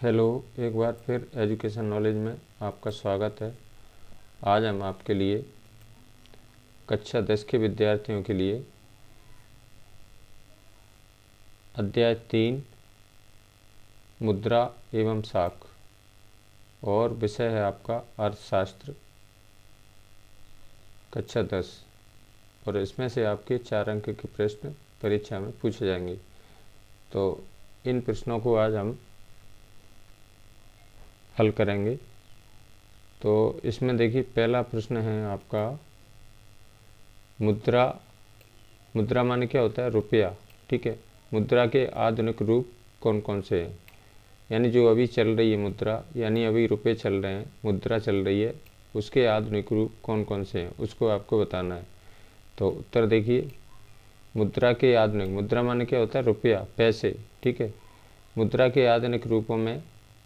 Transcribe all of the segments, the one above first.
Hello, एक बार फिर education knowledge में आपका स्वागत है। आज हम आपके लिए कक्षा 10 के विद्यार्थियों के लिए अध्याय 3 मुद्रा एवं साख और विषय है आपका अर्थशास्त्र कक्षा 10 और इसमें से आपके 4 अंक के प्रश्न परीक्षा में पूछे जाएंगे। तो इन प्रश्नों को आज हम हल करेंगे। तो इसमें देखिए, पहला प्रश्न है आपका मुद्रा माने क्या होता है? रुपया। ठीक है। मुद्रा के आधुनिक रूप कौन कौन से हैं? यानी जो अभी चल रही है मुद्रा, यानी अभी रुपये चल रहे हैं, मुद्रा चल रही है, उसके आधुनिक रूप कौन कौन से हैं उसको आपको बताना है। तो उत्तर देखिए, मुद्रा के आधुनिक, मुद्रा माने क्या होता है? रुपया, पैसे। ठीक है। मुद्रा के आधुनिक रूपों में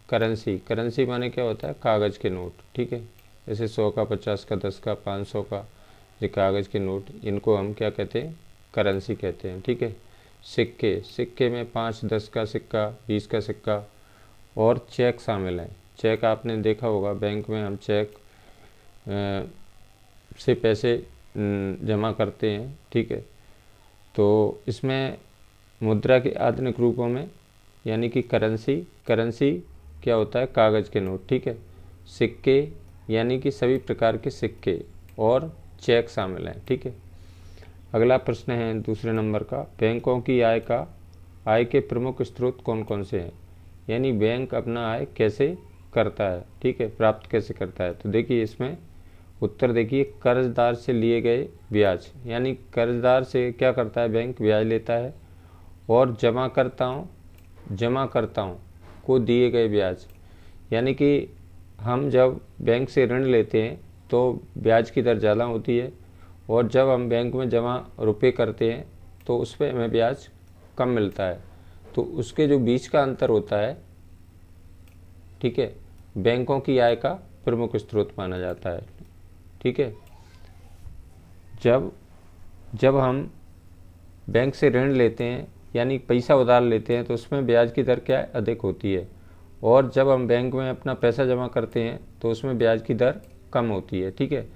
करेंसी माने क्या होता है? कागज़ के नोट। ठीक है। जैसे 100 का, 50 का, 10 का, 500 का ये कागज़ के नोट, इनको हम क्या कहते हैं? करेंसी कहते हैं। ठीक है। सिक्के में 5, 10 का सिक्का, 20 का सिक्का और चेक शामिल हैं। चेक आपने देखा होगा, बैंक में हम चेक से पैसे जमा करते हैं। ठीक है। तो इसमें मुद्रा के आधुनिक रूपों में यानी कि करेंसी क्या होता है? कागज़ के नोट। ठीक है। सिक्के यानी कि सभी प्रकार के सिक्के और चेक शामिल हैं। ठीक है। अगला प्रश्न है दूसरे नंबर का, बैंकों की आय के प्रमुख स्रोत कौन कौन से हैं? यानी बैंक अपना आय कैसे करता है? ठीक है, प्राप्त कैसे करता है? तो देखिए, इसमें उत्तर देखिए, कर्जदार से लिए गए ब्याज। यानी कर्जदार से क्या करता है? बैंक ब्याज लेता है। और जमाकर्ताओं को दिए गए ब्याज, यानी कि हम जब बैंक से ऋण लेते हैं तो ब्याज की दर ज़्यादा होती है, और जब हम बैंक में जमा रुपए करते हैं तो उस पर हमें ब्याज कम मिलता है। तो उसके जो बीच का अंतर होता है, ठीक है, बैंकों की आय का प्रमुख स्रोत माना जाता है। ठीक है। जब हम बैंक से ऋण लेते हैं यानी पैसा उधार लेते हैं तो उसमें ब्याज की दर क्या है? अधिक होती है। और जब हम बैंक में अपना पैसा जमा करते हैं तो उसमें ब्याज की दर कम होती है। ठीक है।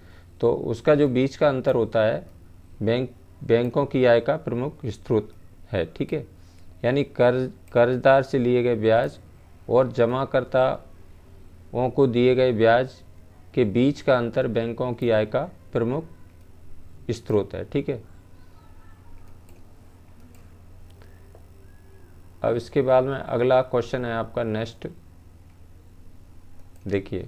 तो उसका जो बीच का अंतर होता है, बैंकों की आय का प्रमुख स्रोत है। ठीक है। यानी कर्जदार से लिए गए ब्याज और जमाकर्ताओं को दिए गए ब्याज के बीच का अंतर बैंकों की आय का प्रमुख स्रोत है। ठीक है। अब इसके बाद में अगला क्वेश्चन है आपका नेक्स्ट। देखिए,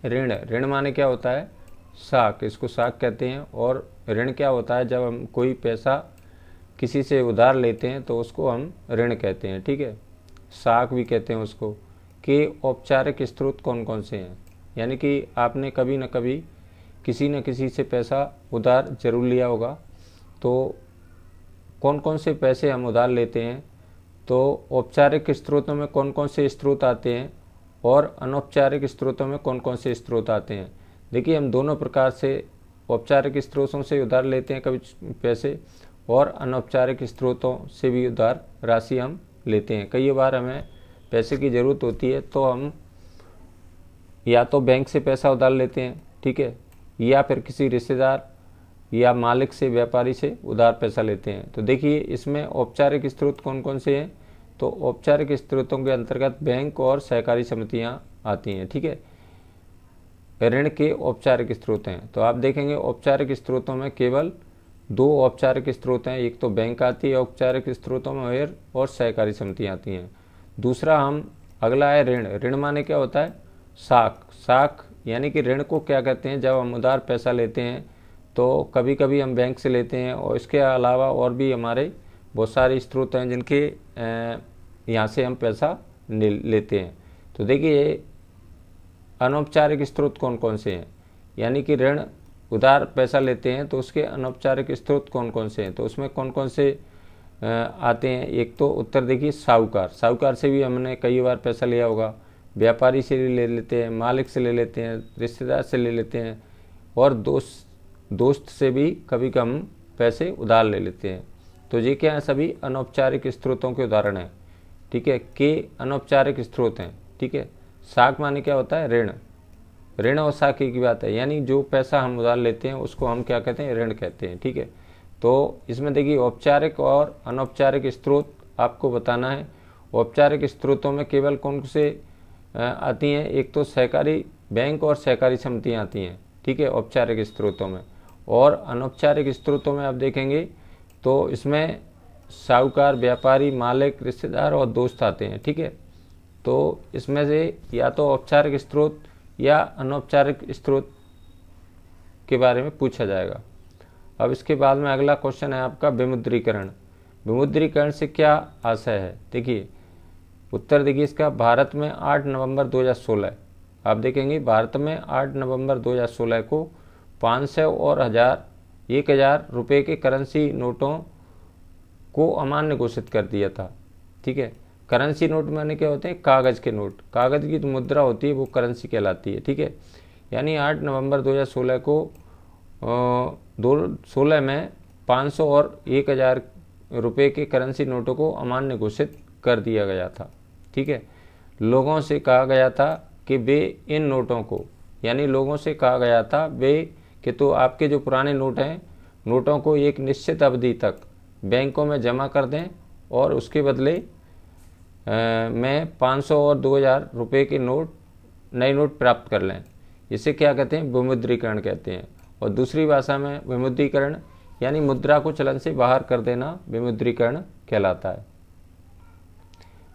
ऋण माने क्या होता है? साख, इसको साख कहते हैं। और ऋण क्या होता है? जब हम कोई पैसा किसी से उधार लेते हैं तो उसको हम ऋण कहते हैं। ठीक है। साख भी कहते हैं उसको। के औपचारिक स्रोत कौन कौन से हैं? यानी कि आपने कभी न कभी किसी न किसी से पैसा उधार जरूर लिया होगा। तो कौन कौन से पैसे हम उधार लेते हैं? तो औपचारिक स्रोतों में कौन कौन से स्रोत आते हैं और अनौपचारिक स्रोतों में कौन कौन से स्रोत आते हैं? देखिए, हम दोनों प्रकार से औपचारिक स्रोतों से उधार लेते हैं कभी पैसे, और अनौपचारिक स्रोतों से भी उधार राशि हम लेते हैं। कई बार हमें पैसे की ज़रूरत होती है तो हम या तो बैंक से पैसा उधार लेते हैं, ठीक है, या फिर किसी रिश्तेदार या मालिक से, व्यापारी से उधार पैसा लेते हैं। तो देखिए, इसमें औपचारिक स्रोत कौन कौन से हैं? तो औपचारिक स्रोतों के अंतर्गत बैंक और सहकारी समितियां आती हैं। ठीक है। ऋण के औपचारिक स्रोत हैं। तो आप देखेंगे, औपचारिक स्रोतों में केवल 2 औपचारिक स्रोत हैं। एक तो बैंक आती है औपचारिक स्रोतों में, और सहकारी समितियाँ आती हैं। दूसरा अगला है ऋण माने क्या होता है? साख यानी कि ऋण को क्या कहते हैं? जब हम उधार पैसा लेते हैं तो कभी कभी हम बैंक से लेते हैं, और इसके अलावा और भी हमारे बहुत सारे स्रोत हैं जिनके यहाँ से हम पैसा लेते हैं। तो देखिए, अनौपचारिक स्रोत कौन कौन से हैं? यानी कि ऋण उधार पैसा लेते हैं तो उसके अनौपचारिक स्रोत कौन कौन से हैं? तो उसमें कौन कौन से आते हैं? एक तो उत्तर देखिए, साहूकार से भी हमने कई बार पैसा लिया होगा, व्यापारी से भी ले लेते हैं, मालिक से ले लेते हैं, रिश्तेदार से ले लेते हैं, और दोस्त से भी कभी कम पैसे उधार ले लेते हैं। तो ये क्या है? सभी अनौपचारिक स्रोतों के उदाहरण हैं। ठीक है, के अनौपचारिक स्रोत हैं, ठीक है। साख माने क्या होता है, ऋण। ऋण और साख एक ही बात है, यानी जो पैसा हम उधार लेते हैं उसको हम क्या कहते हैं, ऋण कहते हैं, ठीक है। तो इसमें देखिए औपचारिक और अनौपचारिक स्रोत आपको बताना है। औपचारिक स्रोतों में केवल कौन से आती हैं, एक तो सहकारी बैंक और सहकारी समितियाँ आती हैं, ठीक है, औपचारिक स्रोतों में। और अनौपचारिक स्रोतों में आप देखेंगे तो इसमें साहूकार, व्यापारी, मालिक, रिश्तेदार और दोस्त आते हैं, ठीक है। तो इसमें से या तो औपचारिक स्रोत या अनौपचारिक स्रोत के बारे में पूछा जाएगा। अब इसके बाद में अगला क्वेश्चन है आपका विमुद्रीकरण। विमुद्रीकरण से क्या आशय है, देखिए उत्तर देखिए इसका, भारत में 8 नवंबर 2016, आप देखेंगे भारत में 8 नवंबर 2016 को 500 और 1000 रुपये के करेंसी नोटों को अमान्य घोषित कर दिया था, ठीक है। करेंसी नोट माने क्या होते हैं, कागज़ के नोट। कागज़ की जो मुद्रा होती है वो करेंसी कहलाती है, ठीक है। यानी 8 नवंबर 2016 को 2016 में 500 और 1000 रुपये के करेंसी नोटों को अमान्य घोषित कर दिया गया था, ठीक है। लोगों से कहा गया था कि वे इन नोटों को, यानी लोगों से कहा गया था वे कि तो आपके जो पुराने नोट हैं, नोटों को एक निश्चित अवधि तक बैंकों में जमा कर दें और उसके बदले में 500 और 2000 रुपये के नोट, नए नोट प्राप्त कर लें। इसे क्या कहते हैं, विमुद्रीकरण कहते हैं। और दूसरी भाषा में विमुद्रीकरण यानी मुद्रा को चलन से बाहर कर देना विमुद्रीकरण कहलाता है।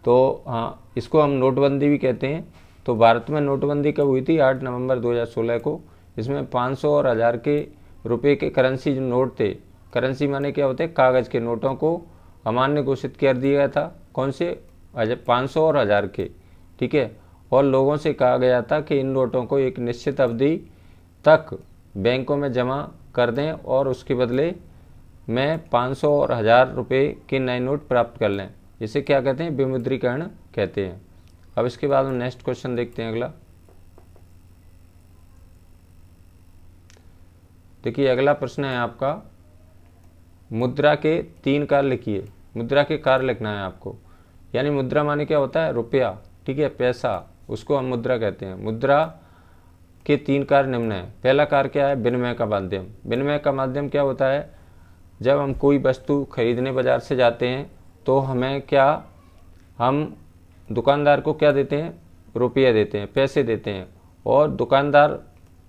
तो हाँ, इसको हम नोटबंदी भी कहते हैं। तो भारत में नोटबंदी कब हुई थी, 8 नवंबर 2016 को। इसमें 500 और 1000 के रुपये के करेंसी जो नोट थे, करेंसी माने क्या होते हैं, कागज़ के नोटों को अमान्य घोषित कर दिया गया था। कौन से, 500 और 1000 के, ठीक है। और लोगों से कहा गया था कि इन नोटों को एक निश्चित अवधि तक बैंकों में जमा कर दें और उसके बदले में 500 और 1000 रुपये के नए नोट प्राप्त कर लें। इसे क्या कहते हैं, विमुद्रीकरण कहते हैं। अब इसके बाद हम नेक्स्ट क्वेश्चन देखते हैं अगला। देखिए अगला प्रश्न है आपका, मुद्रा के 3 कार्य लिखिए। मुद्रा के कार्य लिखना है आपको। यानी मुद्रा माने क्या होता है, रुपया, ठीक है, पैसा, उसको हम मुद्रा कहते हैं। मुद्रा के 3 कार्य निम्न है। पहला कार्य क्या है, विनिमय का माध्यम। विनिमय का माध्यम क्या होता है, जब हम कोई वस्तु खरीदने बाजार से जाते हैं तो हमें क्या, हम दुकानदार को क्या देते हैं, रुपया देते हैं, पैसे देते हैं, और दुकानदार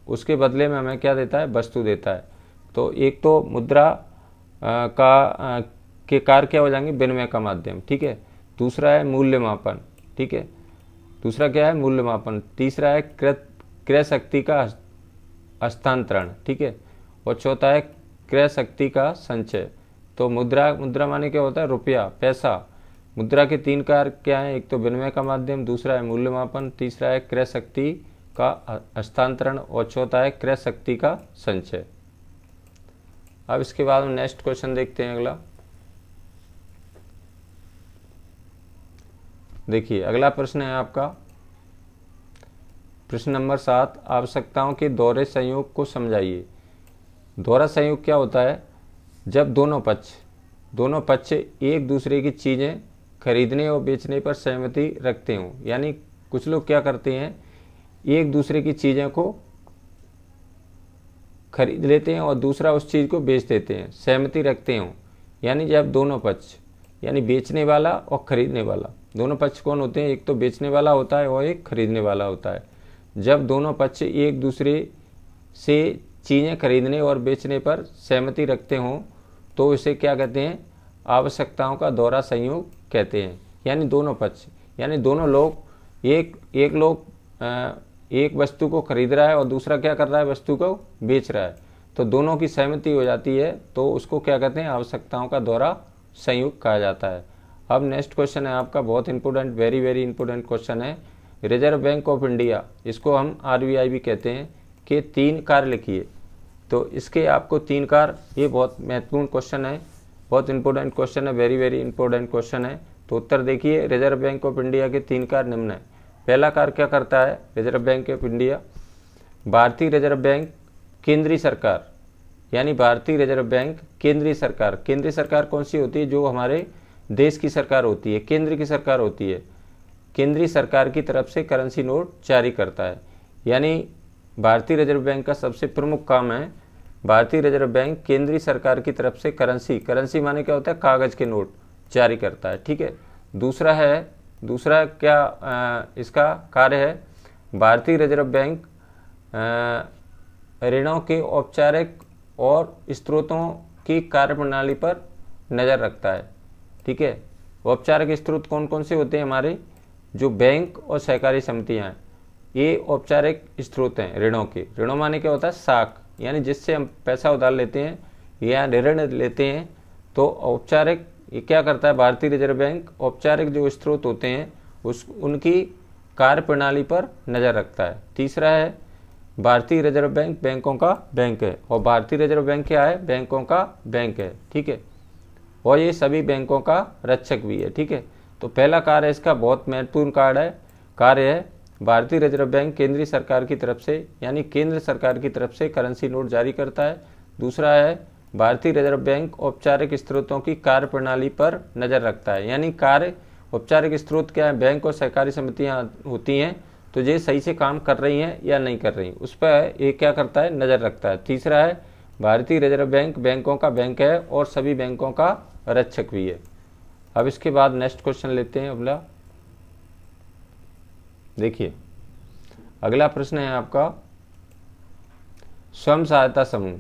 उसके बदले में हमें क्या देता है, वस्तु देता है। तो एक तो मुद्रा के कार्य क्या हो जाएंगे, विनिमय का माध्यम, ठीक है। दूसरा है मूल्यमापन, ठीक है। दूसरा क्या है, मूल्यमापन। तीसरा है क्रय शक्ति का हस्तांतरण, ठीक है। और चौथा है क्रय शक्ति का संचय। तो मुद्रा माने क्या होता है, रुपया, पैसा। मुद्रा के 3 कार्य क्या हैं, एक तो विनिमय का माध्यम, दूसरा है मूल्यमापन, तीसरा है क्रय शक्ति का हस्तांतरण और चौथा है क्रय शक्ति का संचय। अब इसके बाद हम नेक्स्ट क्वेश्चन देखते हैं अगला। देखिए अगला प्रश्न है आपका, प्रश्न नंबर 7, आवश्यकताओं के दोहरे संयोग को समझाइए। दोहरा संयोग क्या होता है, जब दोनों पक्ष एक दूसरे की चीज़ें खरीदने और बेचने पर सहमति रखते हों। यानी कुछ लोग क्या करते हैं, एक दूसरे की चीज़ों को खरीद लेते हैं और दूसरा उस चीज़ को बेच देते हैं, सहमति रखते हों। यानी जब दोनों पक्ष, यानी बेचने वाला और खरीदने वाला, दोनों पक्ष कौन होते हैं, एक तो बेचने वाला होता है और एक खरीदने वाला होता है। जब दोनों पक्ष एक दूसरे से चीज़ें खरीदने और बेचने पर सहमति रखते हों तो इसे क्या कहते हैं, आवश्यकताओं का दोहरा संयोग कहते हैं। यानी दोनों पक्ष, यानी दोनों लोग, एक लोग एक वस्तु को खरीद रहा है और दूसरा क्या कर रहा है, वस्तु को बेच रहा है, तो दोनों की सहमति हो जाती है तो उसको क्या कहते हैं, आवश्यकताओं का दोहरा संयोग कहा जाता है। अब नेक्स्ट क्वेश्चन है आपका, बहुत important, very very important question है। रिजर्व बैंक ऑफ इंडिया, इसको हम RBI भी कहते हैं, के 3 कार्य लिखिए। तो इसके आपको 3 कार्य, ये बहुत महत्वपूर्ण क्वेश्चन है, बहुत इंपॉर्टेंट क्वेश्चन है, वेरी वेरी इंपॉर्टेंट क्वेश्चन है। तो उत्तर देखिए, रिजर्व बैंक ऑफ इंडिया के 3 कार्य निम्न है। पहला कार्य क्या करता है रिजर्व बैंक ऑफ इंडिया, भारतीय रिजर्व बैंक केंद्रीय सरकार, यानी भारतीय रिजर्व बैंक केंद्रीय सरकार, केंद्रीय सरकार कौन सी होती है, जो हमारे देश की सरकार होती है, केंद्र की सरकार होती है, केंद्रीय सरकार की तरफ से करेंसी नोट जारी करता है। यानी भारतीय रिजर्व बैंक का सबसे प्रमुख काम है, भारतीय रिजर्व बैंक केंद्रीय सरकार की तरफ से करेंसी माने क्या होता है, कागज के नोट जारी करता है। ठीक है। दूसरा क्या इसका कार्य है, भारतीय रिजर्व बैंक ऋणों के औपचारिक और स्रोतों की कार्यप्रणाली पर नज़र रखता है। ठीक है। औपचारिक स्रोत कौन कौन से होते हैं, हमारे जो बैंक और सहकारी समितियां हैं, ये औपचारिक स्रोत हैं ऋणों के। ऋणों माने क्या होता है, साख, यानी जिससे हम पैसा उधार लेते हैं या ऋण लेते हैं। तो औपचारिक ये क्या करता है, भारतीय रिजर्व बैंक औपचारिक जो स्रोत होते हैं उनकी कार्यप्रणाली पर नज़र रखता है। तीसरा है, भारतीय रिजर्व बैंक बैंकों का बैंक है, और भारतीय रिजर्व बैंक क्या है, बैंकों का बैंक है। ठीक है। और ये सभी बैंकों का रक्षक भी है। ठीक है। तो पहला कार्य इसका बहुत महत्वपूर्ण कार्य है, भारतीय रिजर्व बैंक केंद्रीय सरकार की तरफ से, यानी केंद्र सरकार की तरफ से करेंसी नोट जारी करता है। दूसरा है, भारतीय रिजर्व बैंक औपचारिक स्रोतों की कार्यप्रणाली पर नज़र रखता है, यानी औपचारिक स्रोत क्या है, बैंक और सहकारी समितियां होती हैं, तो ये सही से काम कर रही हैं या नहीं कर रही, उस पर ये क्या करता है, नज़र रखता है। तीसरा है, भारतीय रिजर्व बैंक बैंकों का बैंक है और सभी बैंकों का रक्षक भी है। अब इसके बाद नेक्स्ट क्वेश्चन लेते हैं अगला। देखिए अगला प्रश्न है आपका, स्वयं सहायता समूह।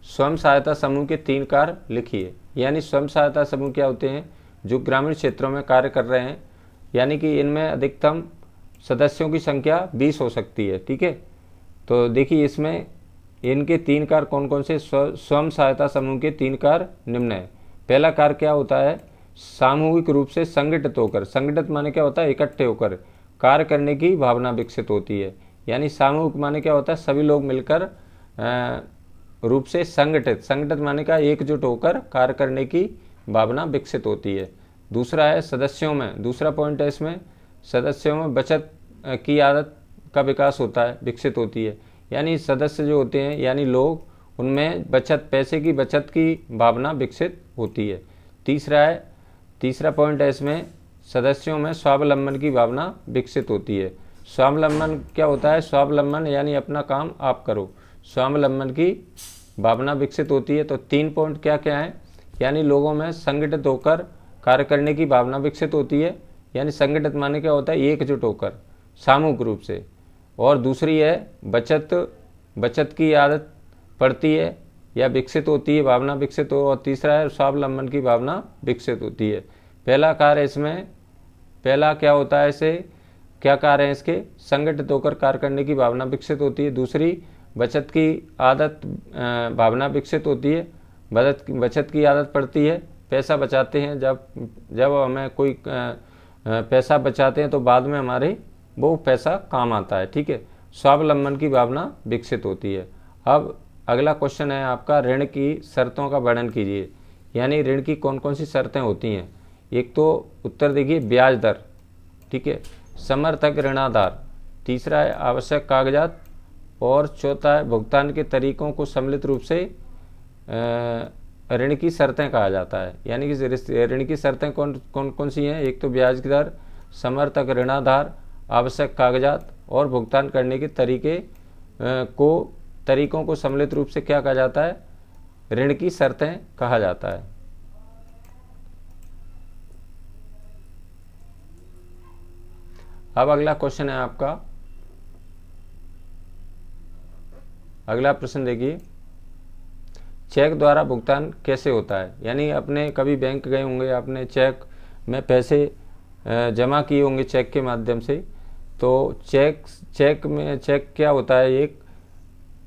स्वयं सहायता समूह के 3 कार्य लिखिए। यानी स्वयं सहायता समूह क्या होते हैं, जो ग्रामीण क्षेत्रों में कार्य कर रहे हैं, यानी कि इनमें अधिकतम सदस्यों की संख्या 20 हो सकती है। ठीक है। तो देखिए इसमें इनके 3 कार्य कौन कौन से, स्वयं सहायता समूह के 3 कार्य निम्न है। पहला कार्य क्या होता है, सामूहिक रूप से संगठित होकर, संगठित माने क्या होता है, इकट्ठे होकर कार्य करने की भावना विकसित होती है। यानी सामूहिक माने क्या होता है, सभी लोग मिलकर रूप से संगठित माने का एकजुट होकर कार्य करने की भावना विकसित होती है। दूसरा है सदस्यों में, दूसरा पॉइंट है इसमें, सदस्यों में बचत की आदत का विकास होता है, विकसित होती है। यानी सदस्य जो होते हैं, यानी लोग, उनमें पैसे की बचत की भावना विकसित होती है। तीसरा पॉइंट है इसमें, सदस्यों में स्वावलंबन की भावना विकसित होती है। स्वावलंबन क्या होता है, स्वावलंबन यानी अपना काम आप करो, स्वावलंबन की भावना विकसित होती है। तो 3 पॉइंट क्या क्या है, यानी लोगों में संगठित होकर कार्य करने की भावना विकसित होती है, यानी संगठित माने क्या होता है, एकजुट होकर सामूहिक रूप से। और दूसरी है बचत की आदत पड़ती है या विकसित होती है, भावना विकसित हो। और तीसरा है स्वावलंबन की भावना विकसित होती है। पहला कार्य इसमें, पहला क्या होता है, इसे क्या कार्य है इसके, संगठित होकर कार्य करने की भावना विकसित होती है। दूसरी, बचत की आदत भावना विकसित होती है, बचत की आदत पड़ती है, पैसा बचाते हैं, जब हमें कोई पैसा बचाते हैं तो बाद में हमारे वो पैसा काम आता है। ठीक है। स्वावलंबन की भावना विकसित होती है। अब अगला क्वेश्चन है आपका, ऋण की शर्तों का वर्णन कीजिए। यानी ऋण की कौन कौन सी शर्तें होती हैं। एक तो उत्तर देखिए, ब्याज दर, ठीक है, समर्थक ऋणाधार, तीसरा है आवश्यक कागजात, और चौथा है भुगतान के तरीकों को सम्मिलित रूप से ऋण की शर्तें कहा जाता है। यानी कि ऋण की शर्तें कौन कौन सी हैं, एक तो ब्याज की दर, समर्थक ऋणाधार, आवश्यक कागजात और भुगतान करने के तरीकों को सम्मिलित रूप से क्या कहा जाता है, ऋण की शर्तें कहा जाता है। अब अगला क्वेश्चन है आपका, अगला प्रश्न देखिए, चेक द्वारा भुगतान कैसे होता है। यानी अपने कभी बैंक गए होंगे, आपने चेक में पैसे जमा किए होंगे चेक के माध्यम से। तो चेक क्या होता है, एक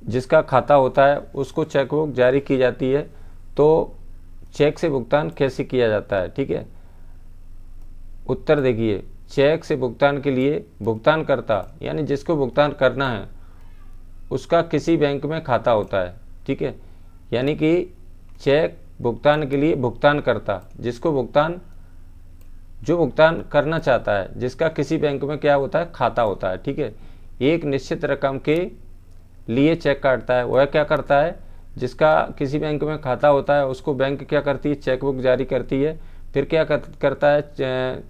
जिसका खाता होता है उसको चेक बुक जारी की जाती है। तो चेक से भुगतान कैसे किया जाता है, ठीक है। उत्तर देखिए, चेक से भुगतान के लिए भुगतानकर्ता यानी जिसको भुगतान करना है उसका किसी बैंक में खाता होता है, ठीक है। यानी कि चेक भुगतान के लिए भुगतानकर्ता जो भुगतान करना चाहता है, जिसका किसी बैंक में क्या होता है, खाता होता है, ठीक है। एक निश्चित रकम के लिए चेक काटता है। वह क्या करता है, जिसका किसी बैंक में खाता होता है उसको बैंक क्या करती है, चेकबुक जारी करती है। फिर क्या करता है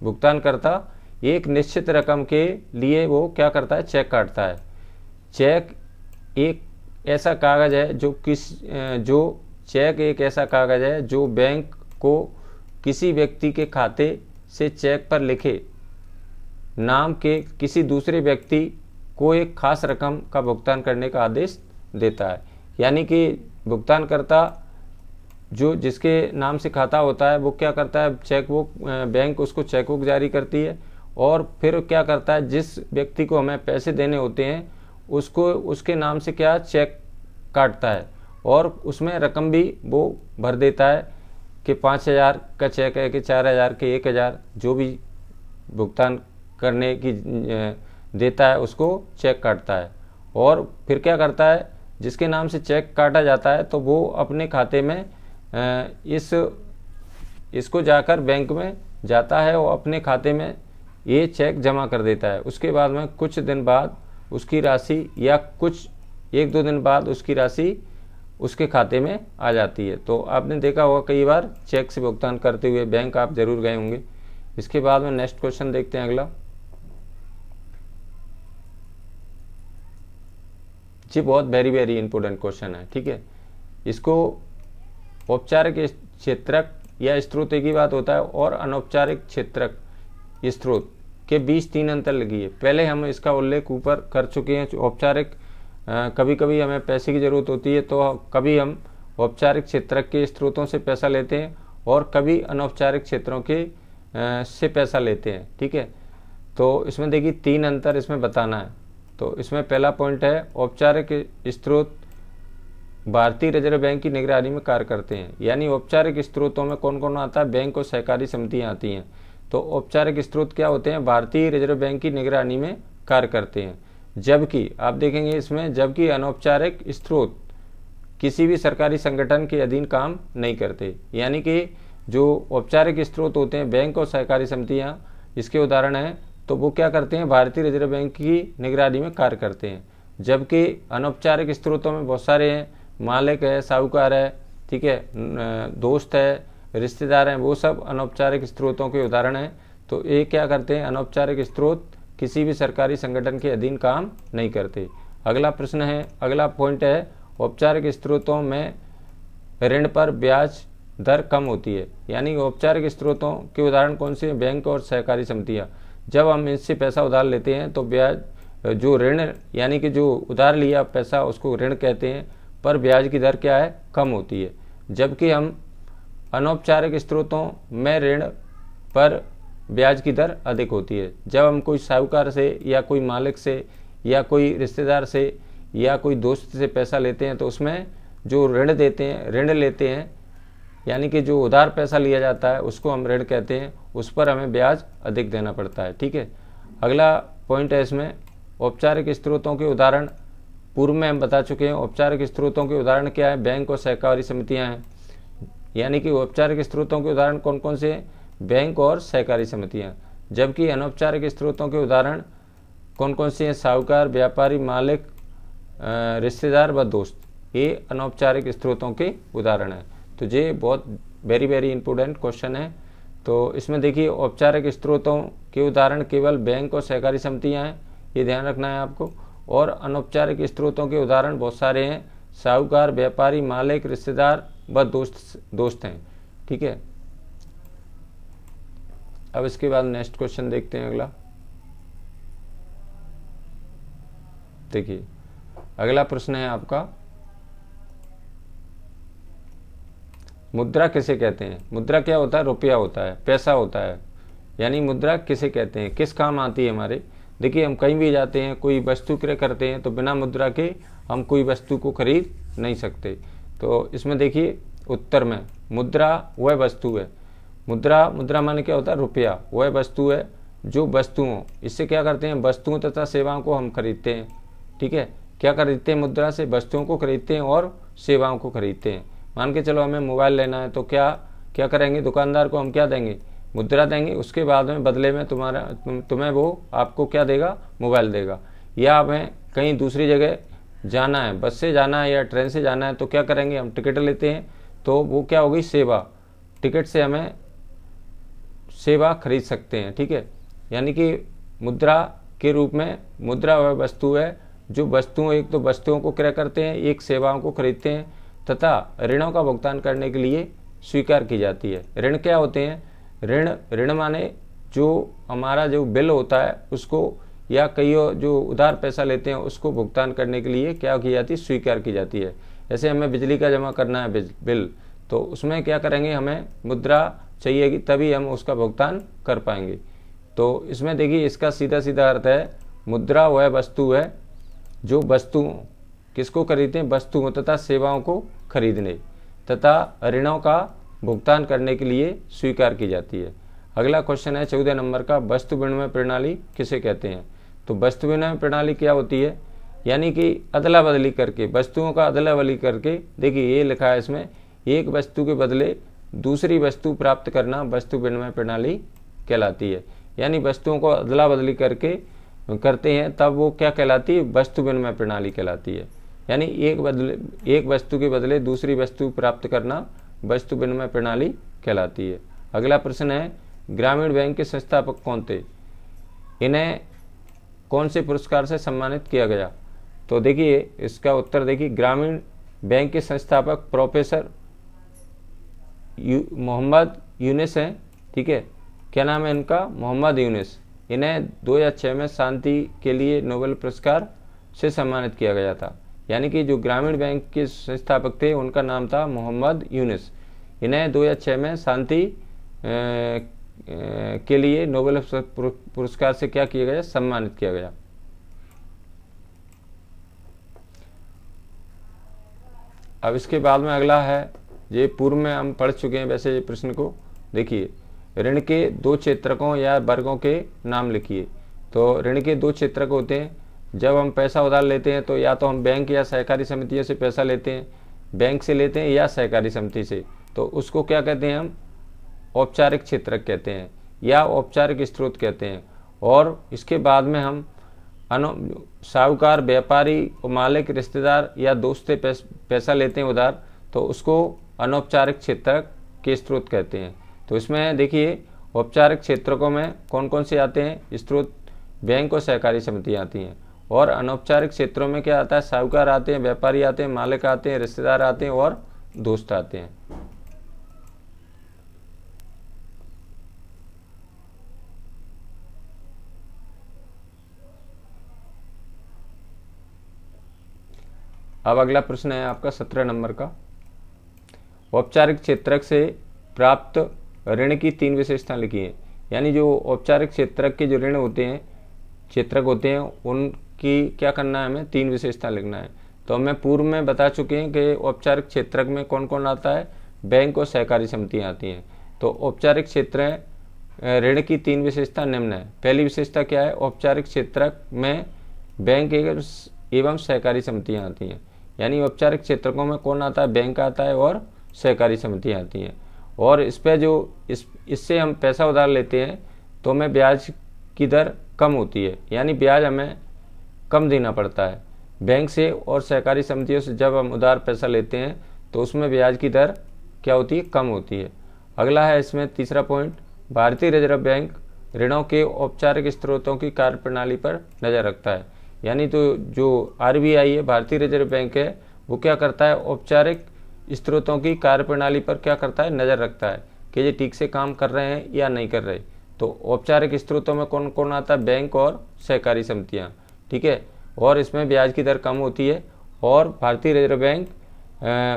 भुगतानकर्ता, एक निश्चित रकम के लिए वो क्या करता है, चेक काटता है। चेक एक ऐसा कागज़ है जो चेक एक ऐसा कागज़ है जो बैंक को किसी व्यक्ति के खाते से चेक पर लिखे नाम के किसी दूसरे व्यक्ति को एक खास रकम का भुगतान करने का आदेश देता है। यानी कि भुगतानकर्ता जो जिसके नाम से खाता होता है वो क्या करता है, चेकबुक, बैंक उसको चेकबुक जारी करती है और फिर क्या करता है, जिस व्यक्ति को हमें पैसे देने होते हैं उसको उसके नाम से क्या चेक काटता है और उसमें रकम भी वो भर देता है कि 5,000 का चेक है कि 4,000 के 1,000 जो भी भुगतान करने की देता है उसको चेक काटता है। और फिर क्या करता है, जिसके नाम से चेक काटा जाता है तो वो अपने खाते में इसको जाकर बैंक में जाता है और अपने खाते में ये चेक जमा कर देता है। उसके बाद में कुछ दिन बाद उसकी राशि या कुछ 1-2 दिन बाद उसकी राशि उसके खाते में आ जाती है। तो आपने देखा होगा कई बार चेक से भुगतान करते हुए बैंक आप जरूर गए होंगे। इसके बाद में नेक्स्ट क्वेश्चन देखते हैं अगला। जी बहुत वेरी इंपॉर्टेंट क्वेश्चन है, ठीक है। इसको औपचारिक क्षेत्रक या स्रोत एक ही बात होता है और अनौपचारिक क्षेत्रक स्रोत के बीच 3 अंतर लिखिए। पहले हम इसका उल्लेख ऊपर कर चुके हैं। औपचारिक कभी कभी हमें पैसे की ज़रूरत होती है तो कभी हम औपचारिक क्षेत्रक के स्रोतों से पैसा लेते हैं और कभी अनौपचारिक क्षेत्रों के से पैसा लेते हैं, ठीक है। तो इसमें देखिए 3 अंतर इसमें बताना है। तो इसमें पहला पॉइंट है, औपचारिक स्रोत भारतीय रिजर्व बैंक की निगरानी में कार्य करते हैं। यानी औपचारिक स्रोतों में कौन कौन आता है, बैंक और सहकारी समितियाँ आती हैं। तो औपचारिक स्रोत क्या होते हैं, भारतीय रिजर्व बैंक की निगरानी में कार्य करते हैं। जबकि आप देखेंगे इसमें, जबकि अनौपचारिक स्रोत किसी भी सरकारी संगठन के अधीन काम नहीं करते। यानी कि जो औपचारिक स्रोत होते हैं बैंक और सहकारी समितियाँ, इसके उदाहरण हैं, तो वो क्या करते हैं, भारतीय रिजर्व बैंक की निगरानी में कार्य करते हैं। जबकि अनौपचारिक स्रोतों में बहुत सारे हैं, मालिक है, साहूकार है, ठीक है, दोस्त है, रिश्तेदार हैं, वो सब अनौपचारिक स्रोतों के उदाहरण हैं। तो ये क्या करते हैं, अनौपचारिक स्रोत किसी भी सरकारी संगठन के अधीन काम नहीं करते। अगला प्रश्न है, अगला पॉइंट है, औपचारिक स्रोतों में ऋण पर ब्याज दर कम होती है। यानी औपचारिक स्रोतों के उदाहरण कौन से हैं, बैंक और सहकारी समितियाँ। जब हम इससे पैसा उधार लेते हैं तो ब्याज जो ऋण यानी कि जो उधार लिया पैसा उसको ऋण कहते हैं, पर ब्याज की दर क्या है, कम होती है। जबकि हम अनौपचारिक स्रोतों में ऋण पर ब्याज की दर अधिक होती है। जब हम कोई साहूकार से या कोई मालिक से या कोई रिश्तेदार से या कोई दोस्त से पैसा लेते हैं तो उसमें जो ऋण लेते हैं यानी कि जो उधार पैसा लिया जाता है उसको हम ऋण कहते हैं, उस पर हमें ब्याज अधिक देना पड़ता है, ठीक है। अगला पॉइंट है इसमें, औपचारिक स्रोतों के उदाहरण पूर्व में हम बता चुके हैं। औपचारिक स्रोतों के उदाहरण क्या है, बैंक और सहकारी समितियां हैं। यानी कि औपचारिक स्रोतों के उदाहरण कौन कौन से हैं, बैंक और सहकारी समितियां। जबकि अनौपचारिक स्रोतों के उदाहरण कौन कौन से हैं, साहूकार, व्यापारी, मालिक, रिश्तेदार व दोस्त। ये अनौपचारिक स्रोतों के उदाहरण हैं। तो ये बहुत वेरी इंपॉर्टेंट क्वेश्चन है। तो इसमें देखिए औपचारिक स्रोतों के उदाहरण केवल बैंक और सहकारी समितियां हैं, ये ध्यान रखना है आपको। और अनौपचारिक स्रोतों के उदाहरण बहुत सारे हैं, साहूकार, व्यापारी, मालिक, रिश्तेदार व दोस्त हैं, ठीक है। अब इसके बाद नेक्स्ट क्वेश्चन देखते हैं अगला। देखिए अगला प्रश्न है आपका, मुद्रा किसे कहते हैं। मुद्रा क्या होता है, रुपया होता है, पैसा होता है। यानी मुद्रा किसे कहते हैं, किस काम आती है हमारे। देखिए हम कहीं भी जाते हैं, कोई वस्तु क्रय करते हैं तो बिना मुद्रा के हम कोई वस्तु को खरीद नहीं सकते। तो इसमें देखिए उत्तर में मुद्रा वह वस्तु है, मुद्रा माने क्या होता है, रुपया वह वस्तु है जो वस्तुओं, इससे क्या करते हैं, वस्तुओं तथा सेवाओं को हम खरीदते हैं, ठीक है। क्या खरीदते हैं, मुद्रा से वस्तुओं को खरीदते हैं और सेवाओं को खरीदते हैं। मान के चलो हमें मोबाइल लेना है तो क्या करेंगे, दुकानदार को हम क्या देंगे, मुद्रा देंगे। उसके बाद में बदले में तुम्हें वो आपको क्या देगा, मोबाइल देगा। या हमें कहीं दूसरी जगह जाना है, बस से जाना है या ट्रेन से जाना है तो क्या करेंगे, हम टिकट लेते हैं। तो वो क्या होगी, सेवा। टिकट से हमें सेवा खरीद सकते हैं, ठीक है। यानी कि मुद्रा के रूप में, मुद्रा वह वस्तु है जो वस्तुओं, एक तो वस्तुओं को क्रय करते हैं, एक सेवाओं को खरीदते हैं तथा ऋणों का भुगतान करने के लिए स्वीकार की जाती है। ऋण क्या होते हैं? ऋण माने जो हमारा जो बिल होता है उसको, या कई जो उधार पैसा लेते हैं उसको भुगतान करने के लिए क्या की जाती है? स्वीकार की जाती है। जैसे हमें बिजली का जमा करना है बिल, तो उसमें क्या करेंगे, हमें मुद्रा चाहिएगी, तभी हम उसका भुगतान कर पाएंगे। तो इसमें देखिए, इसका सीधा सीधा अर्थ है मुद्रा वह वस्तु है जो वस्तुओं, किसको खरीदते हैं? वस्तुओं तथा सेवाओं को खरीदने तथा ऋणों का भुगतान करने के लिए स्वीकार की जाती है। अगला क्वेश्चन है 14 नंबर का, वस्तु विनिमय प्रणाली किसे कहते हैं? तो वस्तु विनिमय प्रणाली क्या होती है? यानी कि अदला बदली करके, वस्तुओं का अदला बदली करके, देखिए ये लिखा है इसमें, एक वस्तु के बदले दूसरी वस्तु प्राप्त करना वस्तु विनिमय प्रणाली कहलाती है। यानी वस्तुओं को अदला बदली करके करते हैं तब वो क्या कहलाती है? वस्तु विनिमय प्रणाली कहलाती है। यानी एक वस्तु के बदले दूसरी वस्तु प्राप्त करना वस्तु विनिमय प्रणाली कहलाती है। अगला प्रश्न है, ग्रामीण बैंक के संस्थापक कौन थे? इन्हें कौन से पुरस्कार से सम्मानित किया गया? तो देखिए इसका उत्तर देखिए, ग्रामीण बैंक के संस्थापक प्रोफेसर मोहम्मद यूनुस हैं, ठीक है। क्या नाम है इनका? मोहम्मद यूनुस। इन्हें 2006 में शांति के लिए नोबेल पुरस्कार से सम्मानित किया गया था। यानी कि जो ग्रामीण बैंक के संस्थापक थे उनका नाम था मोहम्मद यूनुस। इन्हें 2006 में शांति के लिए नोबेल पुरस्कार से क्या किया गया? सम्मानित किया गया। अब इसके बाद में अगला है, ये पूर्व में हम पढ़ चुके हैं वैसे ये प्रश्न को। देखिए, ऋण के दो क्षेत्रकों या वर्गों के नाम लिखिए। तो ऋण के दो क्षेत्रक होते हैं। जब हम पैसा उधार लेते हैं तो या तो हम बैंक या सहकारी समितियों से पैसा लेते हैं, बैंक से लेते हैं या सहकारी समिति से, तो उसको क्या कहते हैं? हम औपचारिक क्षेत्रक कहते हैं या औपचारिक स्रोत कहते हैं। और इसके बाद में हम साहूकार, व्यापारी, मालिक, रिश्तेदार या दोस्त से पैसा लेते हैं उधार, तो उसको अनौपचारिक क्षेत्रक के स्रोत कहते हैं। तो इसमें देखिए, औपचारिक क्षेत्रकों में कौन कौन से आते हैं स्रोत? बैंक और सहकारी समितियाँ आती हैं। और अनौपचारिक क्षेत्रों में क्या आता है? साहूकार आते हैं, व्यापारी आते हैं, मालिक आते हैं, रिश्तेदार आते हैं और दोस्त आते हैं। अब अगला प्रश्न है आपका 17 नंबर का, औपचारिक क्षेत्रक से प्राप्त ऋण की 3 विशेषता लिखिए। यानी जो औपचारिक क्षेत्रक के जो ऋण होते हैं, क्षेत्रक होते हैं, उनकी क्या करना है? हमें 3 विशेषता लिखना है। तो हमें पूर्व में बता चुके हैं कि औपचारिक क्षेत्रक में कौन कौन आता है? बैंक और सहकारी समितियाँ आती हैं। तो औपचारिक क्षेत्र ऋण की 3 विशेषता निम्न है। पहली विशेषता क्या है? औपचारिक क्षेत्रक में बैंक एवं सहकारी समितियाँ आती हैं। यानी औपचारिक क्षेत्रकों में कौन आता है? बैंक आता है और सहकारी समितियाँ आती हैं। और इस पर जो इससे हम पैसा उधार लेते हैं तो हमें ब्याज की दर कम होती है, यानी ब्याज हमें कम देना पड़ता है। बैंक से और सहकारी समितियों से जब हम उधार पैसा लेते हैं तो उसमें ब्याज की दर क्या होती है? कम होती है। अगला है इसमें तीसरा पॉइंट, भारतीय रिजर्व बैंक ऋणों के औपचारिक स्रोतों की कार्यप्रणाली पर नज़र रखता है। यानी तो जो RBI है, भारतीय रिजर्व बैंक है, वो क्या करता है? औपचारिक स्रोतों की कार्यप्रणाली पर क्या करता है? नज़र रखता है कि ये ठीक से काम कर रहे हैं या नहीं कर रहे। तो औपचारिक स्रोतों में कौन कौन आता है? बैंक और सहकारी समितियाँ, ठीक है। और इसमें ब्याज की दर कम होती है और भारतीय रिजर्व बैंक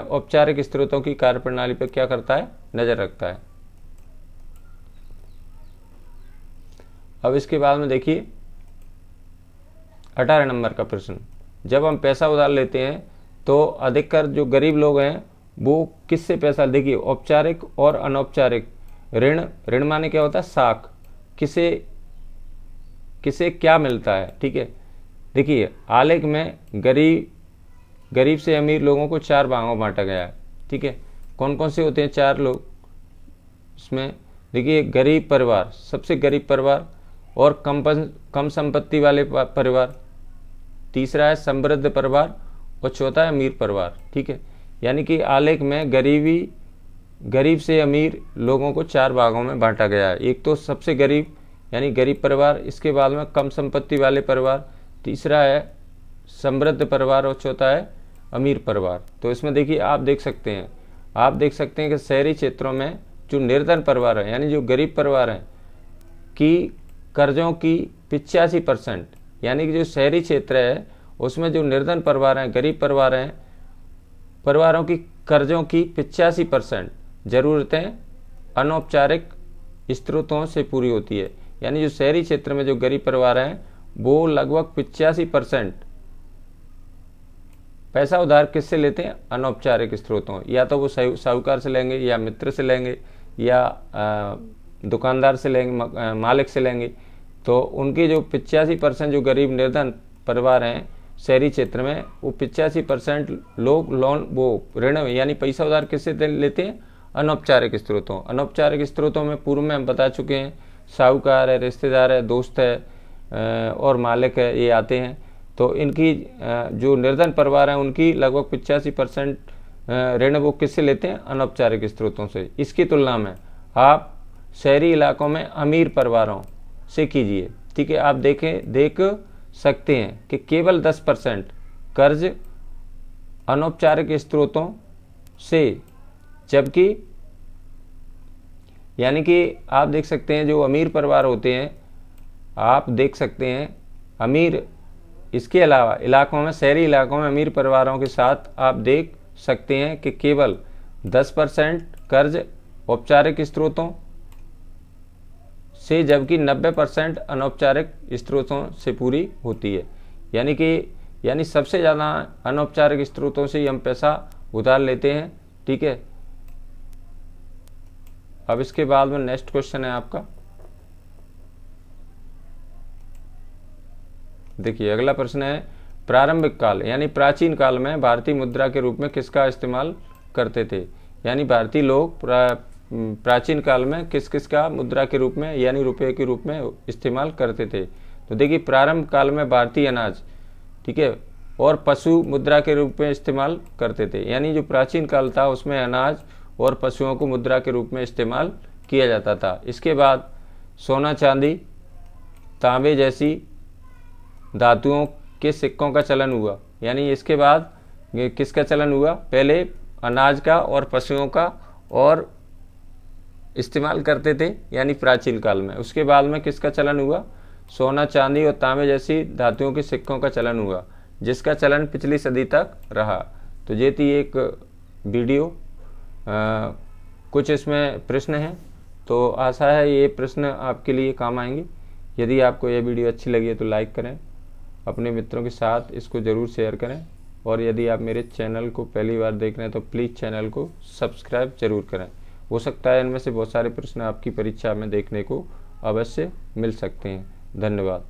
औपचारिक स्रोतों की कार्यप्रणाली पर क्या करता है? नज़र रखता है। अब इसके बाद में देखिए 18 नंबर का प्रश्न, जब हम पैसा उधार लेते हैं तो अधिकतर जो गरीब लोग हैं वो किससे पैसा? देखिए, औपचारिक और अनौपचारिक ऋण माने क्या होता है? साख। किसे किसे क्या मिलता है, ठीक है। देखिए, आलेख में गरीब से अमीर लोगों को 4 भागों बांटा गया है, ठीक है। कौन कौन से होते हैं 4 लोग इसमें? देखिए, गरीब परिवार, सबसे गरीब परिवार, और कम संपत्ति वाले परिवार, तीसरा है समृद्ध परिवार और चौथा है अमीर परिवार, ठीक है। यानी कि आलेख में गरीबी गरीब से अमीर लोगों को 4 भागों में बांटा गया है। एक तो सबसे गरीब यानी गरीब परिवार, इसके बाद में कम संपत्ति वाले परिवार, तीसरा है समृद्ध परिवार और चौथा है अमीर परिवार। तो इसमें देखिए आप देख सकते हैं कि शहरी क्षेत्रों में जो निर्धन परिवार है यानी जो गरीब परिवार हैं कि कर्जों की 85%, यानी कि जो शहरी क्षेत्र है उसमें जो निर्धन परिवार हैं, गरीब परिवार हैं, परिवारों की कर्जों की 85% ज़रूरतें अनौपचारिक स्रोतों से पूरी होती है। यानी जो शहरी क्षेत्र में जो गरीब परिवार हैं वो लगभग 85% पैसा उधार किससे लेते हैं? अनौपचारिक स्रोतों, या तो वो साहूकार से लेंगे या मित्र से लेंगे या दुकानदार से लेंगे, मालिक से लेंगे। तो उनकी जो 85% जो गरीब निर्धन परिवार हैं शहरी क्षेत्र में, वो 85% लोग लोन वो ऋण यानी पैसा उधार किससे लेते हैं? अनौपचारिक स्रोतों। अनौपचारिक स्रोतों में पूर्व में हम बता चुके हैं, साहूकार है, रिश्तेदार है, दोस्त है और मालिक है, ये आते हैं। तो इनकी जो निर्धन परिवार हैं उनकी लगभग 85% ऋण वो किससे लेते हैं? अनौपचारिक स्रोतों से। इसकी तुलना में आप शहरी इलाकों में अमीर परिवारों से कीजिए, ठीक है। आप देख सकते हैं कि केवल 10% कर्ज अनौपचारिक स्रोतों से, जबकि यानी कि आप देख सकते हैं जो अमीर परिवार होते हैं, आप देख सकते हैं अमीर, इसके अलावा इलाकों में, शहरी इलाकों में अमीर परिवारों के साथ आप देख सकते हैं कि केवल 10% कर्ज औपचारिक स्रोतों से, जबकि 90% अनौपचारिक स्रोतों से पूरी होती है। यानी सबसे ज़्यादा अनौपचारिक स्रोतों से ही हम पैसा उधार लेते हैं, ठीक है। अब इसके बाद में नेक्स्ट क्वेश्चन है आपका, देखिए अगला प्रश्न है, प्रारंभिक काल यानी प्राचीन काल में भारतीय मुद्रा के रूप में किसका इस्तेमाल करते थे? यानी भारतीय लोग प्राचीन काल में किस का मुद्रा के रूप में यानी रुपये के रूप में इस्तेमाल करते थे? तो देखिए प्रारंभ काल में भारतीय अनाज, ठीक है, और पशु मुद्रा के रूप में इस्तेमाल करते थे। यानी जो प्राचीन काल था उसमें अनाज और पशुओं को मुद्रा के रूप में इस्तेमाल किया जाता था। इसके बाद सोना, चांदी, तांबे जैसी धातुओं के सिक्कों का चलन हुआ। यानी इसके बाद किसका चलन हुआ? पहले अनाज का और पशुओं का और इस्तेमाल करते थे यानी प्राचीन काल में। उसके बाद में किसका चलन हुआ? सोना, चांदी और तांबे जैसी धातुओं के सिक्कों का चलन हुआ, जिसका चलन पिछली सदी तक रहा। तो ये थी एक वीडियो, कुछ इसमें प्रश्न हैं, तो आशा है ये प्रश्न आपके लिए काम आएंगे। यदि आपको यह वीडियो अच्छी लगी है तो लाइक करें, अपने मित्रों के साथ इसको ज़रूर शेयर करें, और यदि आप मेरे चैनल को पहली बार देख रहे हैं तो प्लीज़ चैनल को सब्सक्राइब जरूर करें। हो सकता है इनमें से बहुत सारे प्रश्न आपकी परीक्षा में देखने को अवश्य मिल सकते हैं। धन्यवाद।